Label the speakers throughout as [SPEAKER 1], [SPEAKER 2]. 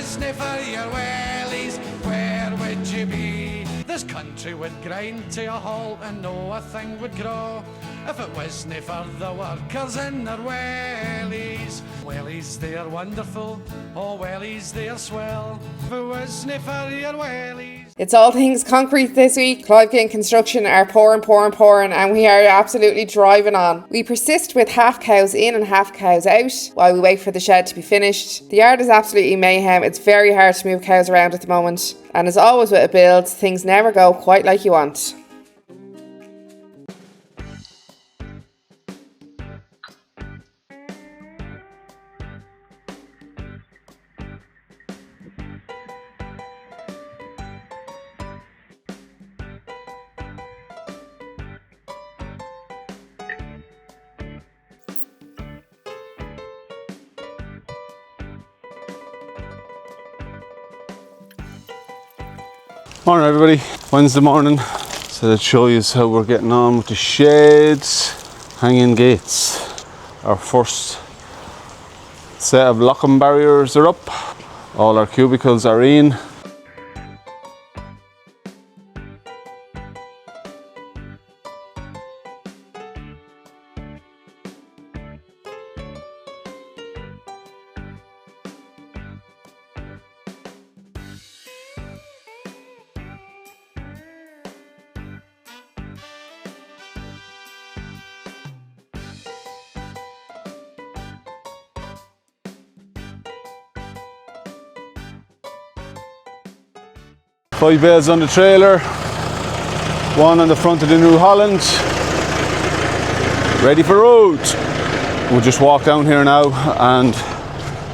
[SPEAKER 1] wasn't for your wellies, where would you be? This country would grind to a halt and no a thing would grow if it wasn't for the workers in their wellies. Wellies, they're wonderful, oh wellies, they're swell. If it wasn't for your wellies.
[SPEAKER 2] It's all things concrete this week. Clive and Construction are pouring, and we are absolutely driving on. We persist with half cows in and half cows out while we wait for the shed to be finished. The yard is absolutely mayhem. It's very hard to move cows around at the moment. And as always with a build, things never go quite like you want.
[SPEAKER 3] Morning everybody, Wednesday morning. So let's show you how we're getting on with the sheds, hanging gates. Our first set of locking barriers are up. All our cubicles are in. Five bales on the trailer, one on the front of the New Holland, ready for road. We'll just walk down here now and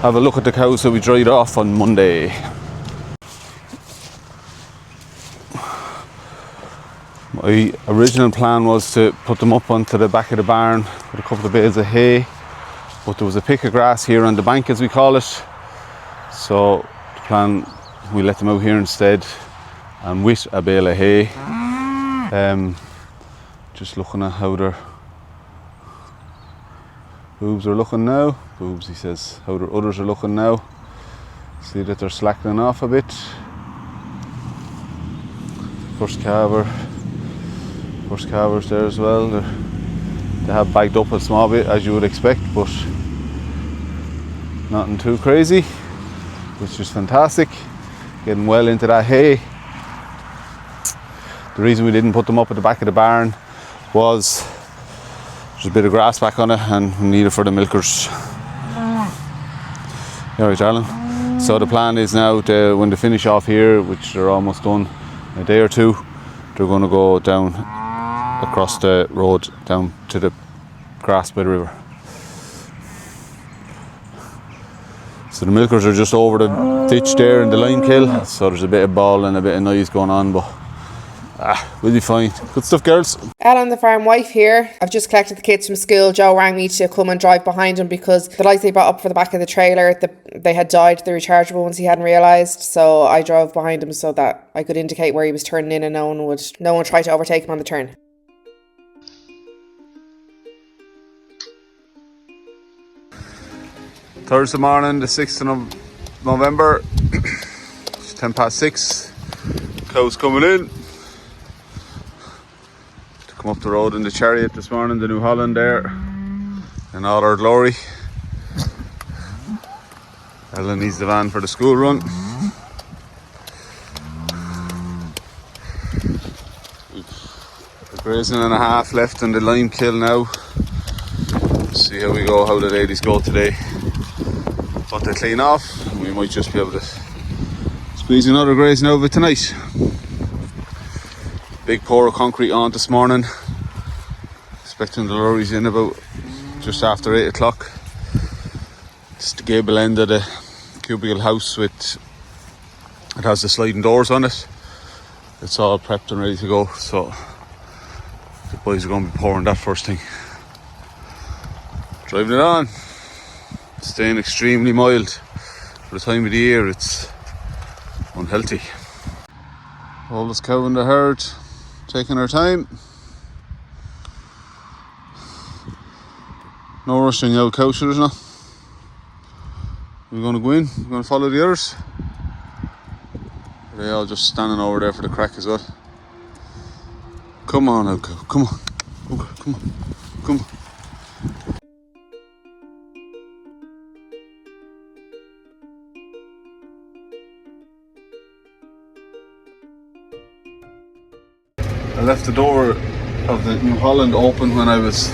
[SPEAKER 3] have a look at the cows that we dried off on Monday. My original plan was to put them up onto the back of the barn with a couple of bales of hay, but there was a pick of grass here on the bank, as we call it, so the plan, we let them out here instead and with a bale of hay. Just looking at how their boobs are looking now. Boobs, he says, how their udders are looking now. See that they're slackening off a bit. First calvers there as well. They have bagged up a small bit, as you would expect, but nothing too crazy, which is fantastic. Getting well into that hay. The reason we didn't put them up at the back of the barn was there's a bit of grass back on it and we need it for the milkers. Alright, darling. So the plan is now when they finish off here, which they're almost done, in a day or two, they're going to go down across the road down to the grass by the river. So the milkers are just over the ditch there in the lime kill, so there's a bit of ball and a bit of noise going on, but we'll be fine. Good stuff, girls.
[SPEAKER 2] Ellen, the farm wife here. I've just collected the kids from school. Joe rang me to come and drive behind him because the lights they brought up for the back of the trailer, they had died, the rechargeable ones, he hadn't realised. So I drove behind him so that I could indicate where he was turning in and no one would try to overtake him on the turn.
[SPEAKER 3] Thursday morning, the 6th of November. It's 6:10. Cows coming in. Come up the road in the chariot this morning, the New Holland there, in all our glory. Ellen needs the van for the school run. A grazing and a half left in the lime kill now. See how we go, how the ladies go today. What they clean off, we might just be able to squeeze another grazing out of it tonight. Big pour of concrete on this morning. Expecting the lorries in about just after 8 o'clock. It's the gable end of the cubicle house it has the sliding doors on it. It's all prepped and ready to go, so the boys are going to be pouring that first thing. Driving it on. Staying extremely mild. For the time of the year, it's unhealthy. Oldest cow in the herd, taking her time. No rushing out cow, there's no. We're going to go in, we're going to follow the others. They're all just standing over there for the crack as well. Come on now, come on. Okay, come on, come on. I left the door of the New Holland open when I was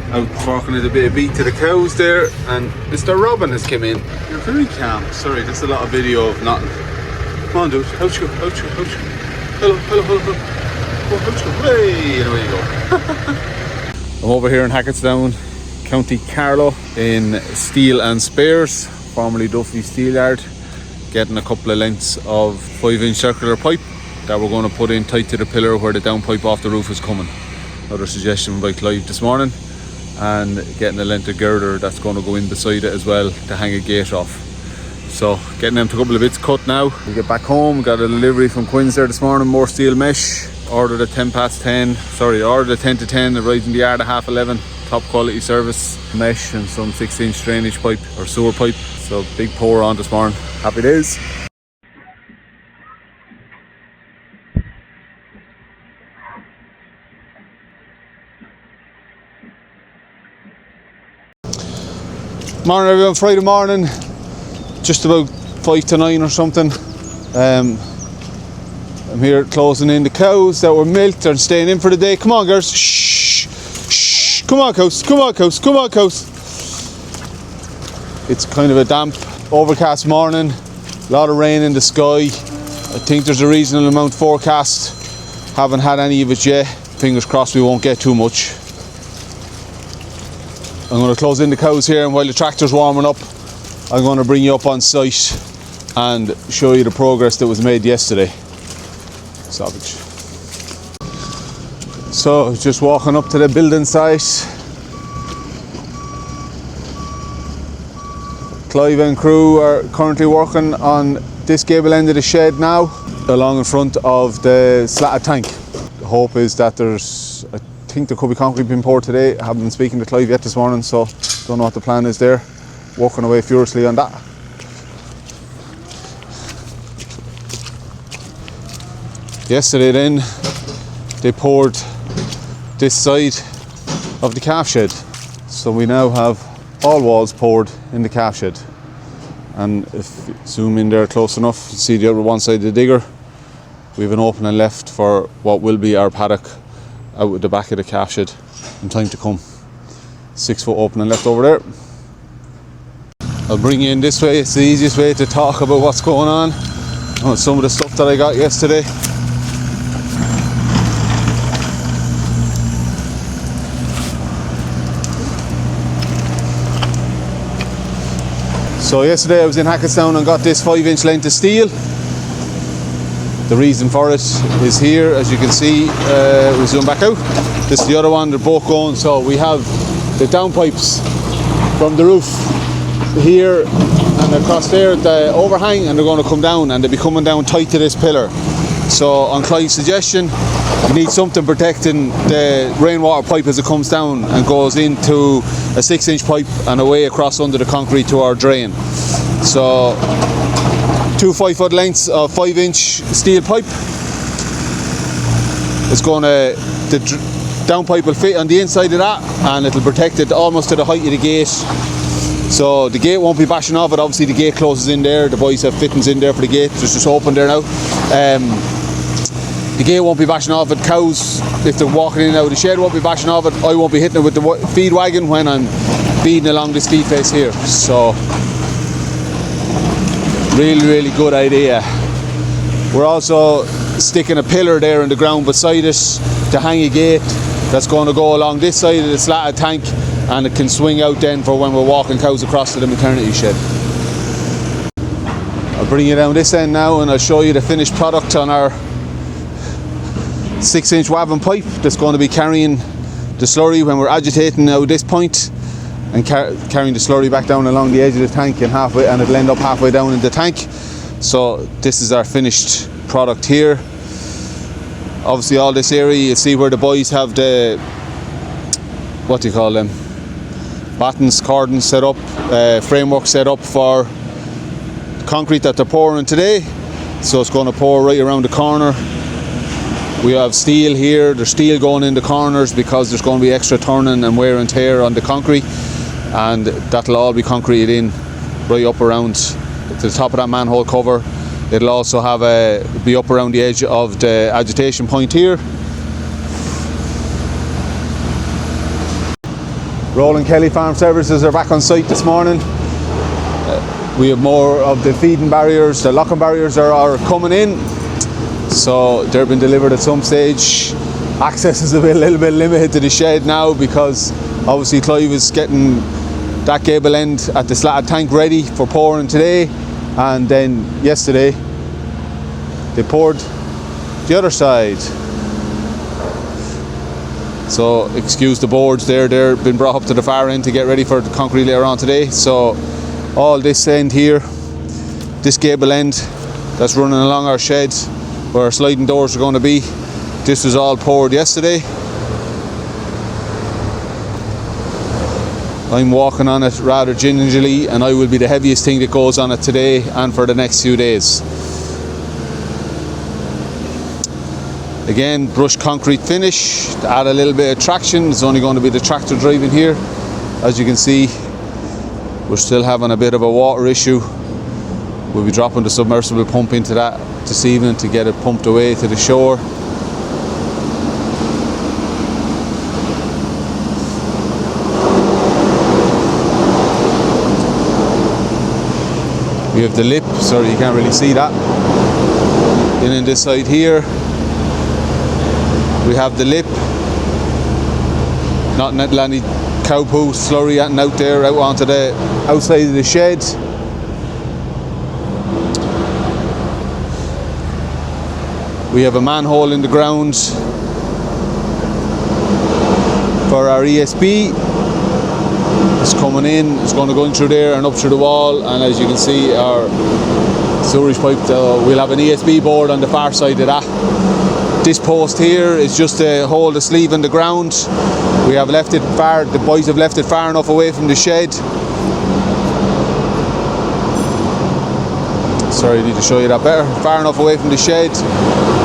[SPEAKER 3] out forking a bit of beat to the cows there, and Mr. Robin has come in. You're very calm. Sorry, that's a lot of video of nothing. Come on, dude. Out you go, out you go, out you go. Hello, hello, hello, hello. Go, out you go. Hey, and away you go. I'm over here in Hackettstown, County Carlow, in Steel and Spares, formerly Duffy Steel Yard, getting a couple of lengths of 5-inch circular pipe that we're going to put in tight to the pillar where the downpipe off the roof is coming. Another suggestion by Clive this morning. And getting a length of girder that's going to go in beside it as well to hang a gate off. So getting them to a couple of bits cut now. We get back home, got a delivery from Quinn's there this morning, more steel mesh. Ordered at 10 to 10, arrived in the yard at 11:30. Top quality service mesh and some 6-inch drainage pipe or sewer pipe. So big pour on this morning. Happy days. Morning everyone, Friday morning, just about 5 to 9 or something. I'm here closing in the cows that were milked and staying in for the day. Come on girls, shh, shh, come on cows, come on cows, come on cows. It's kind of a damp, overcast morning, a lot of rain in the sky. I think there's a reasonable amount forecast. Haven't had any of it yet. Fingers crossed we won't get too much. I'm going to close in the cows here, and while the tractor's warming up, I'm going to bring you up on site and show you the progress that was made yesterday. Savage. So just walking up to the building site. Clive and crew are currently working on this gable end of the shed now, along in front of the slatted tank. The hope is that I think there could be concrete being poured today. I haven't been speaking to Clive yet this morning, so don't know what the plan is there. Working away furiously on that. Yesterday then, they poured this side of the calf shed. So we now have all walls poured in the calf shed. And if you zoom in there close enough, you see the other one side of the digger. We have an opening left for what will be our paddock out at the back of the calf shed in time to come. 6 foot opening left over there. I'll bring you in this way, it's the easiest way to talk about what's going on. Some of the stuff that I got yesterday. So yesterday I was in Hackettstown and got this 5-inch length of steel. The reason for it is here, as you can see. We zoom back out. This is the other one, they're both going. So we have the downpipes from the roof here and across there, the overhang, and they're going to come down, and they'll be coming down tight to this pillar. So on Clyde's suggestion, you need something protecting the rainwater pipe as it comes down and goes into a 6-inch pipe and away across under the concrete to our drain. So 2 5-foot lengths of 5-inch steel pipe. It's going to, the downpipe will fit on the inside of that, and it'll protect it almost to the height of the gate. So the gate won't be bashing off it. Obviously the gate closes in there. The boys have fittings in there for the gate. It's just open there now. The gate won't be bashing off it. Cows, if they're walking in and out of the shed, won't be bashing off it. I won't be hitting it with the feed wagon when I'm feeding along this feed face here. So really good idea. We're also sticking a pillar there in the ground beside us to hang a gate that's going to go along this side of the slatted tank, and it can swing out then for when we're walking cows across to the maternity shed. I'll bring you down this end now and I'll show you the finished product on our 6-inch Wavin pipe that's going to be carrying the slurry when we're agitating now this point, and carrying the slurry back down along the edge of the tank and it'll end up halfway down in the tank. So this is our finished product here. Obviously all this area, you see where the boys have the, what do you call them, battens, cordons set up, framework set up for concrete that they're pouring today. So it's going to pour right around the corner. We have steel here. There's steel going in the corners because there's going to be extra turning and wear and tear on the concrete, and that'll all be concreted in right up around to the top of that manhole cover. It'll also have be up around the edge of the agitation point here. Roland Kelly Farm Services are back on site this morning. We have more of the feeding barriers, the locking barriers are coming in. So they've been delivered at some stage. Access is a little bit limited to the shed now because obviously Clive is getting that gable end at the slatted tank ready for pouring today, and then yesterday they poured the other side. So excuse the boards there, they've been brought up to the far end to get ready for the concrete later on today. So all this end here, this gable end that's running along our shed where our sliding doors are going to be, this was all poured yesterday. I'm walking on it rather gingerly, and I will be the heaviest thing that goes on it today and for the next few days. Again, brushed concrete finish to add a little bit of traction. It's only going to be the tractor driving here. As you can see, we're still having a bit of a water issue. We'll be dropping the submersible pump into that this evening to get it pumped away to the shore. We have the lip, sorry you can't really see that. In this side here, we have the lip. Not any cow poo slurry out there out onto the outside of the shed. We have a manhole in the ground for our ESB. It's coming in, it's going to go in through there and up through the wall, and as you can see our sewerage pipe, we'll have an ESB board on the far side of that. This post here is just to hold the sleeve in the ground. We have left it far, the boys have left it far enough away from the shed. Sorry, I need to show you that better. Far enough away from the shed.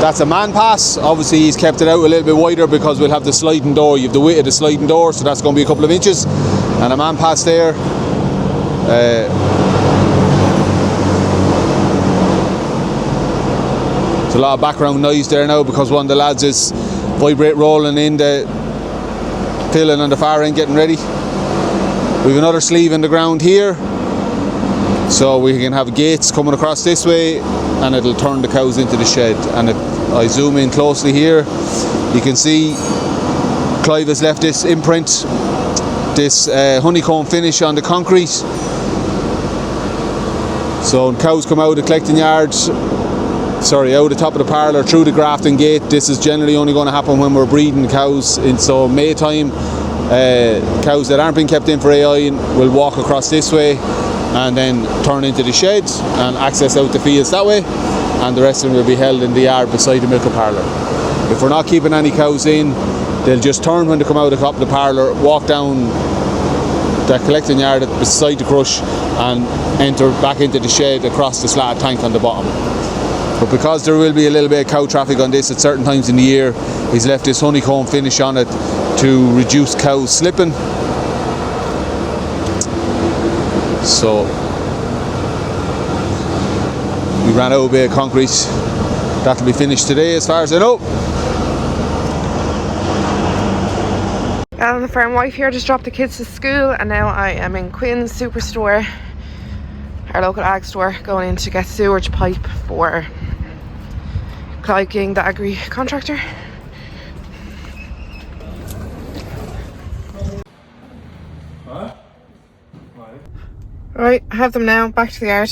[SPEAKER 3] That's a man pass. Obviously he's kept it out a little bit wider because we'll have the sliding door. You have the width of the sliding door, so that's going to be a couple of inches. And a man pass there. There's a lot of background noise there now because one of the lads is vibrate rolling in the filling on the far end getting ready. We have another sleeve in the ground here, so we can have gates coming across this way and it'll turn the cows into the shed. And if I zoom in closely here, you can see Clive has left this imprint, this honeycomb finish on the concrete. So when cows come out of the collecting yard, sorry, out the top of the parlour through the grafting gate, this is generally only going to happen when we're breeding cows. In so May time, cows that aren't being kept in for AI will walk across this way and then turn into the shed and access out the fields that way, and the rest of them will be held in the yard beside the milker parlour. If we're not keeping any cows in, they'll just turn when they come out of the parlour, walk down the collecting yard beside the crush and enter back into the shed across the slatted tank on the bottom. But because there will be a little bit of cow traffic on this at certain times in the year, he's left this honeycomb finish on it to reduce cows slipping. So we ran out a bit of concrete. That'll be finished today as far as I know.
[SPEAKER 2] The farm wife here just dropped the kids to school, and now I am in Quinn's Superstore, our local ag store, going in to get sewage pipe for Clive King, the agri contractor. Right, I have them now, back to the yard.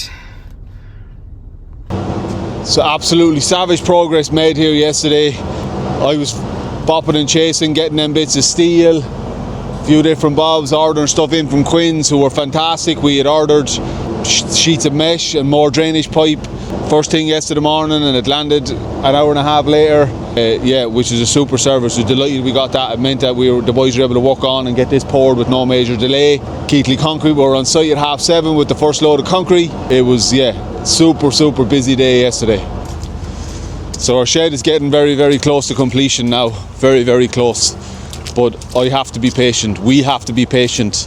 [SPEAKER 3] So absolutely savage progress made here yesterday. I was bopping and chasing, getting them bits of steel, a few different bobs, ordering stuff in from Quinn's, who were fantastic. We had ordered sheets of mesh and more drainage pipe first thing yesterday morning, and it landed an hour and a half later. Yeah, which is a super service. We're delighted we got that. It meant that the boys were able to work on and get this poured with no major delay. Keighley Concrete were on site at 7:30 with the first load of concrete. It was, super busy day yesterday. So our shed is getting very, very close to completion now. Very, very close. But I have to be patient. We have to be patient.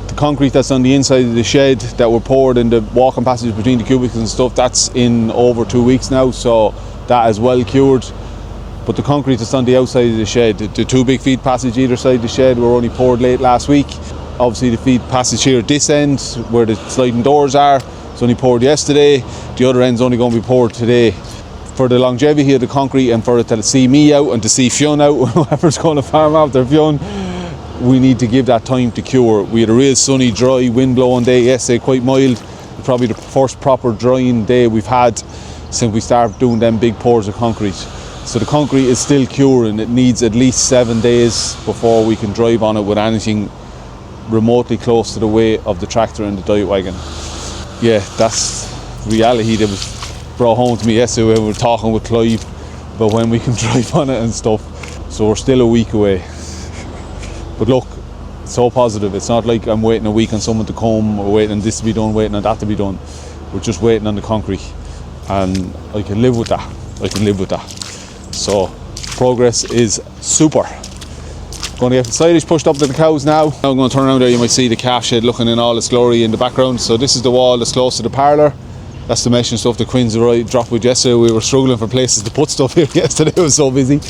[SPEAKER 3] The concrete that's on the inside of the shed that were poured in the walking passage between the cubicles and stuff, that's in over 2 weeks now, so that is well cured. But the concrete that's on the outside of the shed, the two big feed passage either side of the shed, were only poured late last week. Obviously the feed passage here at this end, where the sliding doors are, it's only poured yesterday. The other end's only going to be poured today. For the longevity of the concrete and for it to see me out and to see Fionn out, whoever's going to farm after Fionn, we need to give that time to cure. We had a real sunny, dry, wind blowing day yesterday, quite mild. Probably the first proper drying day we've had since we started doing them big pours of concrete. So the concrete is still curing. It needs at least 7 days before we can drive on it with anything remotely close to the weight of the tractor and the diet wagon. Yeah, that's reality that was brought home to me yesterday when we were talking with Clive about when we can drive on it and stuff. So we're still a week away. But look, it's so positive. It's not like I'm waiting a week on someone to come, or waiting on this to be done, waiting on that to be done. We're just waiting on the concrete, and I can live with that. So progress is super. Going to get the silage pushed up to the cows now. Now I'm going to turn around there. You might see the calf shed looking in all its glory in the background. So this is the wall that's close to the parlour. That's the mesh and stuff the Quins dropped with yesterday. We were struggling for places to put stuff here yesterday. It was so busy.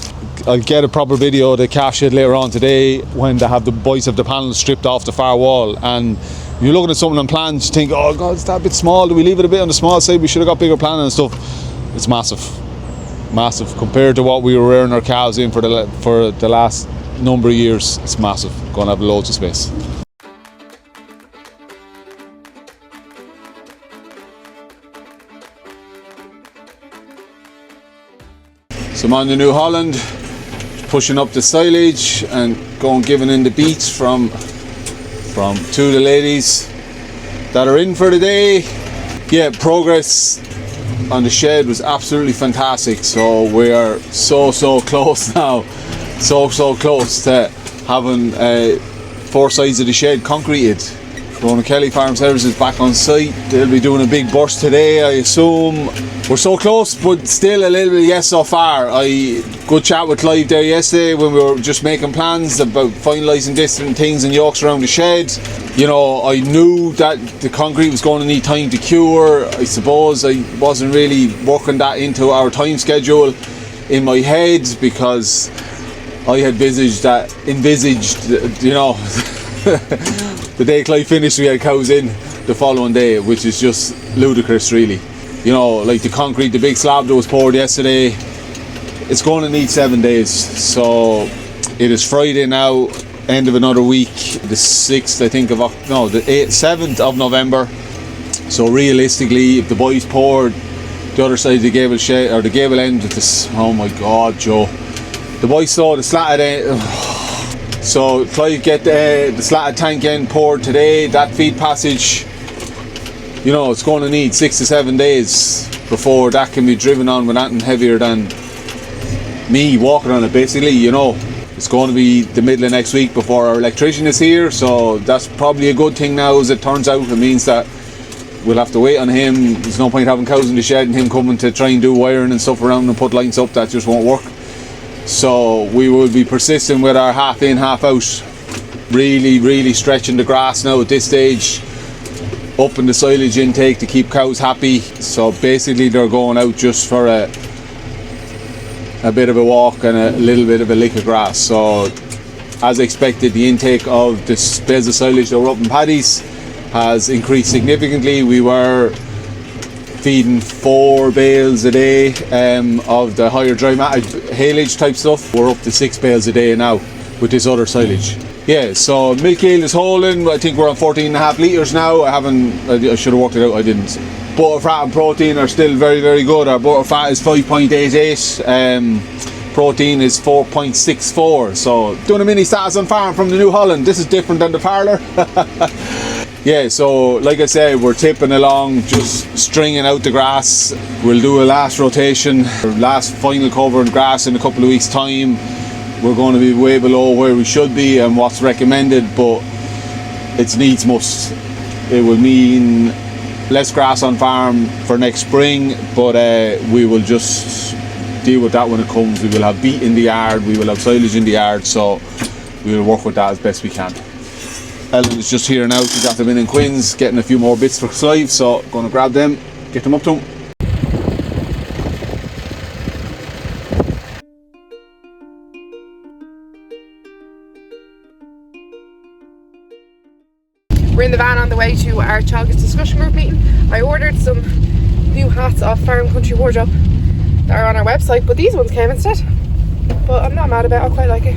[SPEAKER 3] I'll get a proper video of the calf shed later on today when the boys have the panels stripped off the far wall. And you're looking at something on plans, you think, oh God, it's that bit small. Do we leave it a bit on the small side? We should have got bigger planning and stuff. It's massive compared to what we were rearing our cows in for the last number of years. It's massive. Going to have loads of space. So I'm on the New Holland, pushing up the silage and giving in the beats from two of the ladies that are in for the day. Yeah, progress on the shed was absolutely fantastic. So we are so close now, so close to having 4 sides of the shed concreted. Rona Kelly Farm Services back on site. They'll be doing a big burst today, I assume. We're so close, but still a little bit yes so far. Good chat with Clive there yesterday when we were just making plans about finalising different things and yokes around the shed. You know, I knew that the concrete was going to need time to cure. I suppose I wasn't really working that into our time schedule in my head because I had envisaged, you know, the day Clive finished, we had cows in the following day, which is just ludicrous, really. You know, like the concrete, the big slab that was poured yesterday, it's going to need 7 days. So it is Friday now, end of another week, the 6th, I think, the 7th of November. So realistically, if the boys poured the other side of the gable shed, or the gable end of this, oh my God, Joe. The boys saw the slatted end. So Clive get the slatted tank end poured today. That feed passage, you know, it's going to need 6 to 7 days before that can be driven on with anything heavier than me walking on it, basically. You know, it's going to be the middle of next week before our electrician is here, so that's probably a good thing now. As it turns out, it means that we'll have to wait on him. There's no point having cows in the shed and him coming to try and do wiring and stuff around and put lines up. That just won't work. So we will be persistent with our half in, half out. Really stretching the grass now at this stage, upping the silage intake to keep cows happy. So basically they're going out just for a bit of a walk and a little bit of a lick of grass. So as expected, the intake of the bales of silage that were up in paddies has increased significantly. We were feeding 4 bales a day of the higher dry matter haylage type stuff. We're up to 6 bales a day now with this other silage. Yeah, so milk yield is holding. I think we're on 14.5 litres now. I should have worked it out, I didn't. Butter fat and protein are still very good. Our butter fat is 5.88, protein is 4.64. So doing a mini status on farm from the New Holland. This is different than the parlour. Yeah, so like I said, we're tipping along, just stringing out the grass. We'll do a last rotation, last final cover of grass in a couple of weeks' time. We're going to be way below where we should be and what's recommended, but it's needs must. It will mean less grass on farm for next spring, but we will just deal with that when it comes. We will have beat in the yard, we will have silage in the yard, so we will work with that as best we can. Ellen is just here now. She's got them in Quins, getting a few more bits for Clive, so going to grab them, get them up to him.
[SPEAKER 2] We're in the van on the way to our teagasc discussion group meeting. I ordered some new hats off Farm Country Wardrobe that are on our website, but these ones came instead. But I'm not mad about it, I quite like it.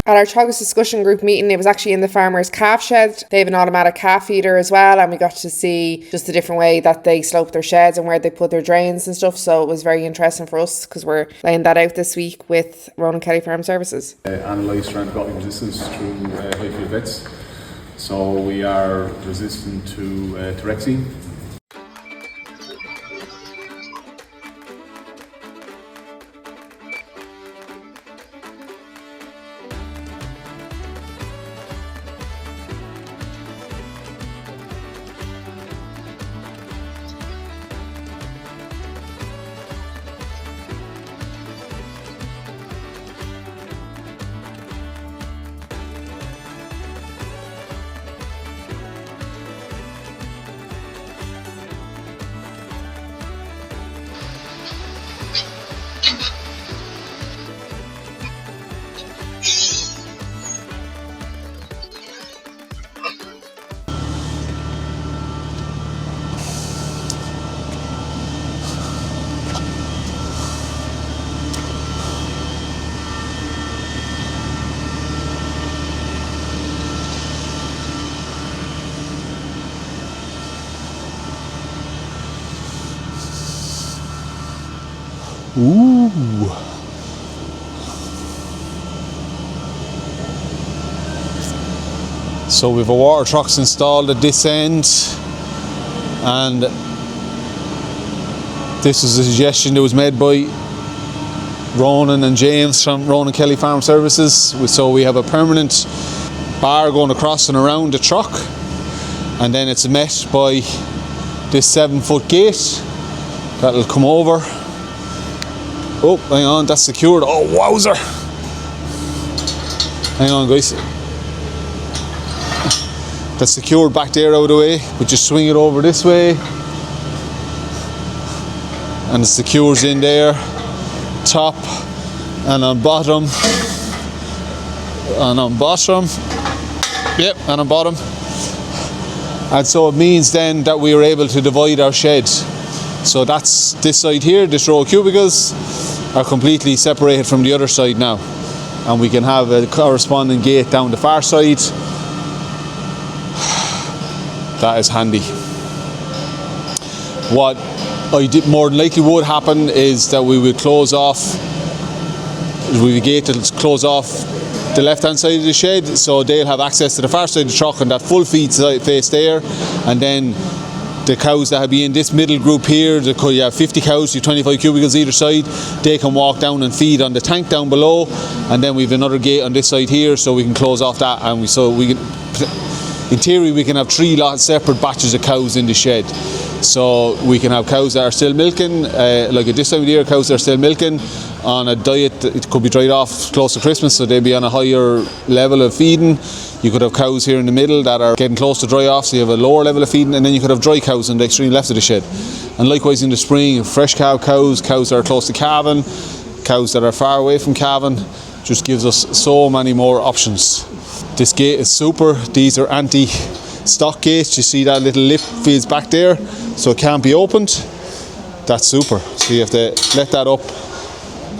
[SPEAKER 2] At our teagasc discussion group meeting, it was actually in the farmer's calf shed. They have an automatic calf feeder as well, and we got to see just the different way that they slope their sheds and where they put their drains and stuff. So it was very interesting for us because we're laying that out this week with Ronan Kelly Farm Services.
[SPEAKER 4] Analyse strand-clotting resistance through high-field vets. So we are resistant to Grazing.
[SPEAKER 3] Ooh. So we've a water trucks installed at this end, and this is a suggestion that was made by Ronan and James from Ronan Kelly Farm Services. So we have a permanent bar going across and around the truck, and then it's met by this 7-foot gate that'll come over. Oh, hang on, that's secured. Oh, wowzer! Hang on, guys. That's secured back there out of the way. We just swing it over this way, and it secures in there, top and on bottom, and on bottom. Yep, and on bottom. And so it means then that we are able to divide our shed. So that's this side here, this row of cubicles are completely separated from the other side now, and we can have a corresponding gate down the far side. That is handy. What more than likely would happen is that we would close off, we have a gate that'll close off the left hand side of the shed, so they'll have access to the far side of the truck and that full feed face there, and then the cows that have been in this middle group here, you have 50 cows, you have 25 cubicles either side, they can walk down and feed on the tank down below, and then we have another gate on this side here, so we can close off that, and in theory we can have 3 separate batches of cows in the shed. So we can have cows that are still milking, like at this time of the year, cows that are still milking on a diet that it could be dried off close to Christmas, so they'd be on a higher level of feeding. You could have cows here in the middle that are getting close to dry off, so you have a lower level of feeding, and then you could have dry cows on the extreme left of the shed. And likewise in the spring, fresh cows that are close to calving, cows that are far away from calving, just gives us so many more options. This gate is super. These are anti-stock gates. You see that little lip feeds back there, so it can't be opened. That's super. So you have to let that up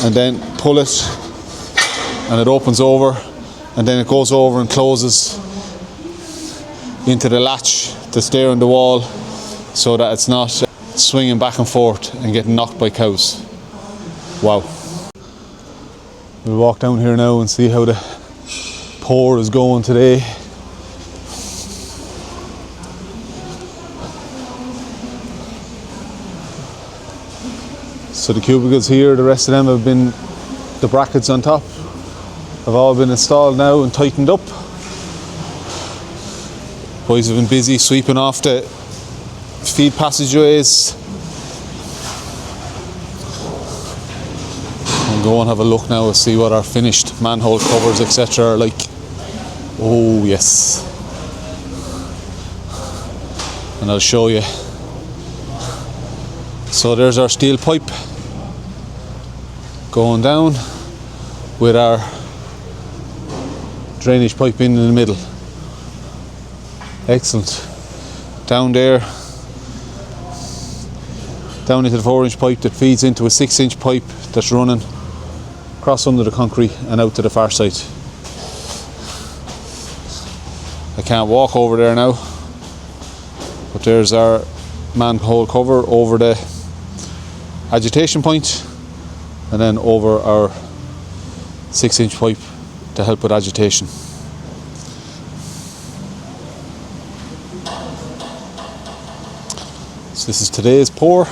[SPEAKER 3] and then pull it, and it opens over, and then it goes over and closes into the latch that's there on the wall, so that it's not swinging back and forth and getting knocked by cows. Wow. We'll walk down here now and see how the pour is going today. So the cubicles here, the rest of them have been, the brackets on top have all been installed now and tightened up. Boys have been busy sweeping off the feed passageways. I'll go and have a look now and see what our finished manhole covers, etc. are like. Oh yes. And I'll show you. So there's our steel pipe going down with our drainage pipe in the middle. Excellent. Down there, down into the 4-inch pipe that feeds into a 6-inch pipe that's running across under the concrete and out to the far side. I can't walk over there now, but there's our manhole cover over the agitation point and then over our 6-inch pipe to help with agitation. So this is today's pour.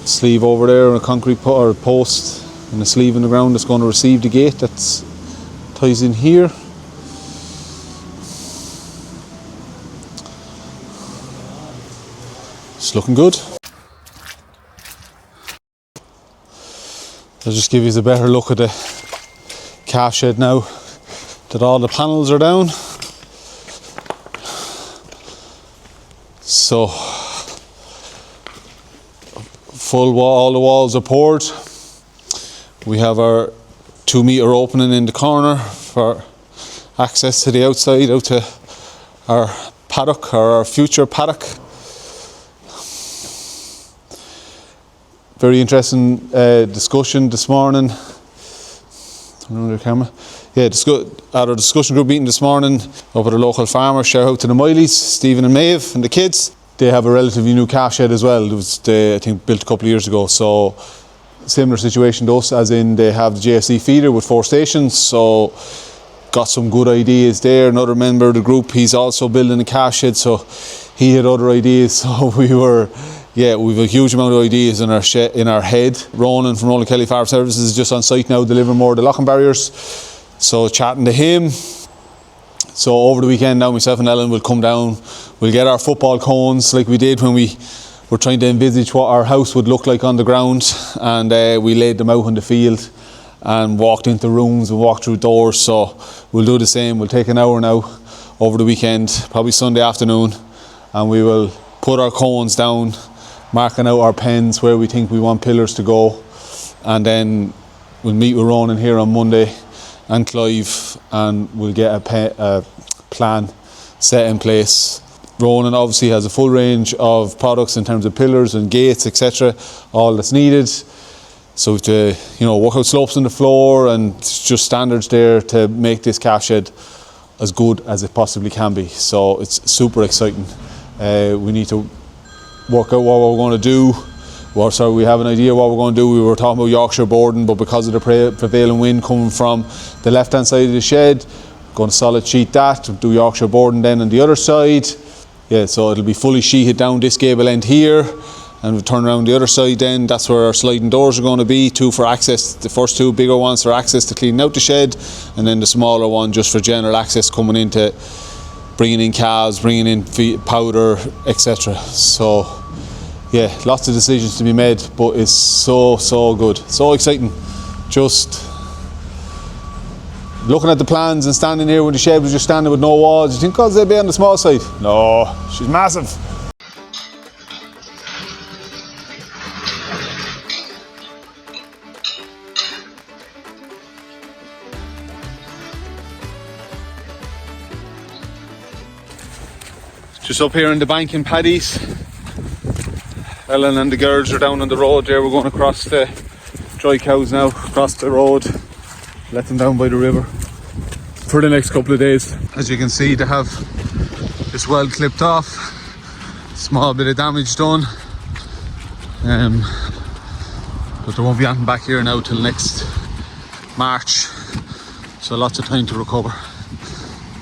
[SPEAKER 3] Sleeve over there and a concrete or post and a sleeve in the ground that's going to receive the gate that's ties in here. It's looking good. I'll just give you a better look at the calf shed now that all the panels are down. So full wall, all the walls are poured. We have our 2-meter opening in the corner for access to the outside, out to our paddock or our future paddock. Very interesting discussion this morning. Turn on the camera. Yeah, at our discussion group meeting this morning up at a local farmer. Shout out to the Mileys, Stephen and Maeve and the kids. They have a relatively new calf shed as well. It was, I think, built a couple of years ago. So similar situation to us, as in they have the JFC feeder with 4 stations. So got some good ideas there. Another member of the group, he's also building a calf shed, so he had other ideas. So we've a huge amount of ideas in our head. Ronan from Roland Kelly Farm Services is just on site now delivering more of the locking barriers. So chatting to him. So over the weekend now, myself and Ellen will come down. We'll get our football cones like we did when we were trying to envisage what our house would look like on the ground, and we laid them out on the field and walked into rooms and walked through doors. So we'll do the same. We'll take an hour now over the weekend, probably Sunday afternoon, and we will put our cones down, marking out our pens where we think we want pillars to go, and then we'll meet with Ronan here on Monday and Clive, and we'll get a plan set in place. Ronan obviously has a full range of products in terms of pillars and gates, etc., all that's needed. So to work out slopes on the floor and just standards there to make this calf shed as good as it possibly can be. So it's super exciting. We need to work out what we're going to do. We have an idea what we're going to do. We were talking about Yorkshire boarding, but because of the prevailing wind coming from the left hand side of the shed, going to solid sheet that, do Yorkshire boarding then on the other side. Yeah, so it'll be fully sheeted down this gable end here, and we'll turn around the other side then. That's where our sliding doors are going to be, 2 for access. The first 2 bigger ones for access to clean out the shed, and then the smaller one just for general access coming into bringing in calves, bringing in powder, etc. So yeah, lots of decisions to be made, but it's so good, so exciting. Just looking at the plans and standing here when the shed was just standing with no walls, you think, God, they'd be on the small side. No, she's massive. Just up here in the bank in Paddy's. Ellen and the girls are down on the road there. We're going across the dry cows now, across the road, let them down by the river for the next couple of days. As you can see, they have this well clipped off, small bit of damage done, but there won't be anything back here now till next March, so lots of time to recover.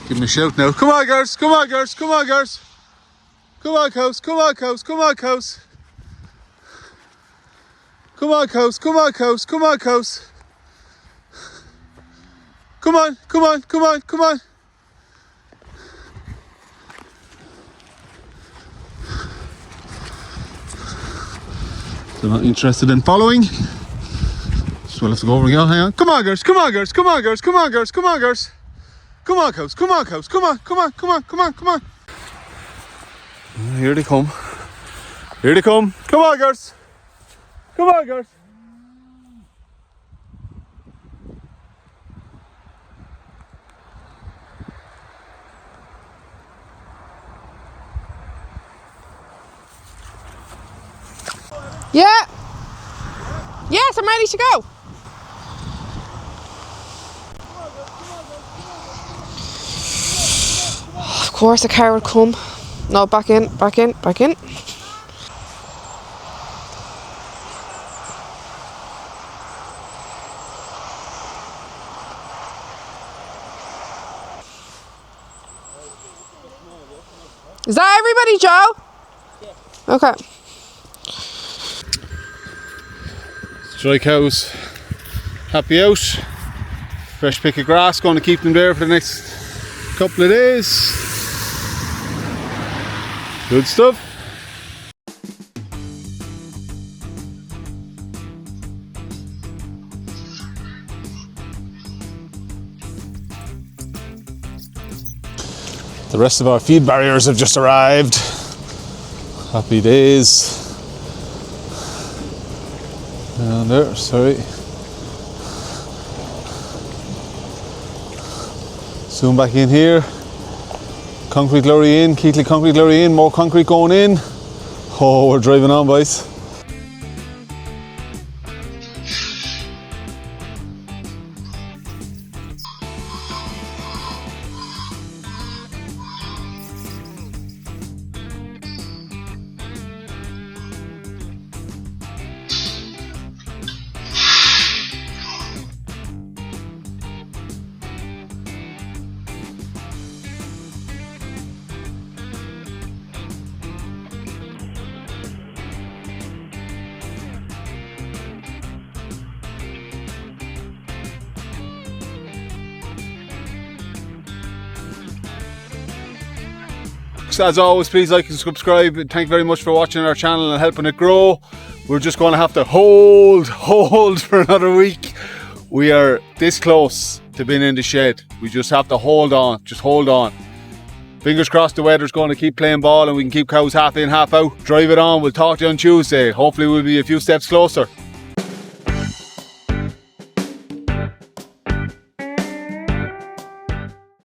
[SPEAKER 3] Give them a shout now. Come on girls, come on girls, come on girls. Come on, cows. Come on, cows. Come on, cows. Come on, cows. Come on, cows. Come on, cows. Come on, come on, come on, come on. They're not interested in following. So we'll have to go over again. Hang on. Come on, girls. Come on, girls. Come on, girls. Come on, girls. Come on, girls. Come on, cows. Come on, cows. Come on, come on, come on, come on, come on. Here they come. Here they come. Come on, girls. Come on, girls.
[SPEAKER 2] Yeah. Yes, I'm ready to go. Of course a car would come. No, back in, back in, back in. Is that everybody, Joe? Yeah. Okay.
[SPEAKER 3] Dry cows, happy out. Fresh pick of grass, going to keep them there for the next couple of days. Good stuff. The rest of our feed barriers have just arrived. Happy days. Down there, sorry. Soon back in here. Concrete lorry in, Keighley concrete lorry in, more concrete going in. Oh, we're driving on, boys. As always, please like and subscribe. Thank you very much for watching our channel and helping it grow. We're just going to have to hold for another week. We are this close to being in the shed. We just have to hold on, just hold on. Fingers crossed the weather's going to keep playing ball and we can keep cows half in, half out. Drive it on. We'll talk to you on Tuesday. Hopefully we'll be a few steps closer.